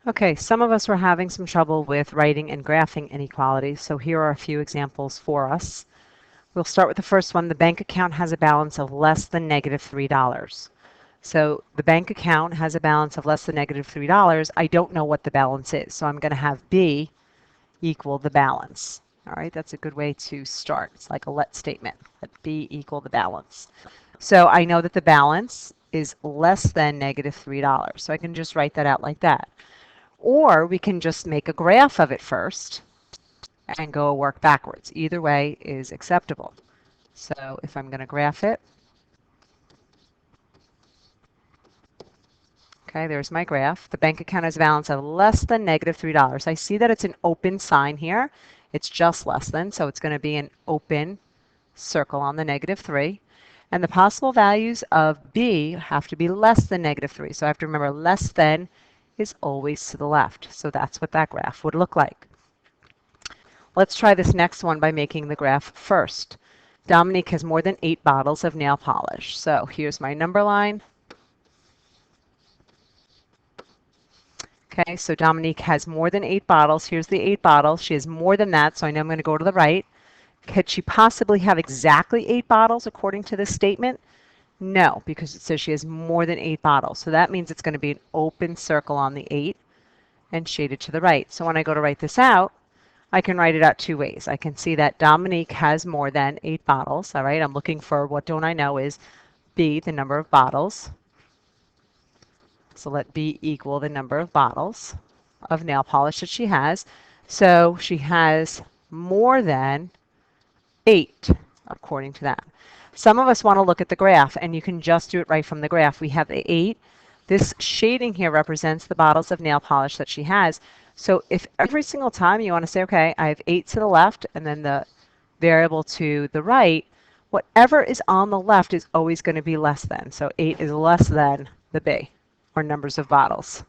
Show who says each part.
Speaker 1: Okay, some of us were having some trouble with writing and graphing inequalities, so here are a few examples for us. We'll start with the first one. The bank account has a balance of less than negative $3. So the bank account has a balance of less than negative $3. I don't know what the balance is, so I'm going to have B equal the balance. All right, that's a good way to start. It's like a let statement. Let B equal the balance. So I know that the balance is less than negative $3. So I can just write that out like that. Or we can just make a graph of it first and go work backwards. Either way is acceptable. So if I'm going to graph it, okay, there's my graph. The bank account has a balance of less than negative $3. I see that it's an open sign here. It's just less than, so it's going to be an open circle on the negative 3. And the possible values of B have to be less than negative 3. So I have to remember less than is always to the left. So that's what that graph would look like. Let's try this next one by making the graph first. Dominique has more than 8 bottles of nail polish. So here's my number line. Okay, so Dominique has more than 8 bottles. Here's the 8 bottles. She has more than that, so I know I'm going to go to the right. Could she possibly have exactly 8 bottles according to this statement? No, because it says she has more than 8 bottles. So that means it's going to be an open circle on the 8 and shaded to the right. So when I go to write this out, I can write it out 2 ways. I can see that Dominique has more than 8 bottles. All right, I'm looking for what don't I know is B, the number of bottles. So let B equal the number of bottles of nail polish that she has. So she has more than 8, according to that. Some of us want to look at the graph, and you can just do it right from the graph. We have the 8. This shading here represents the bottles of nail polish that she has. So if every single time you want to say, okay, I have 8 to the left, and then the variable to the right, whatever is on the left is always going to be less than. So 8 is less than the B, or numbers of bottles.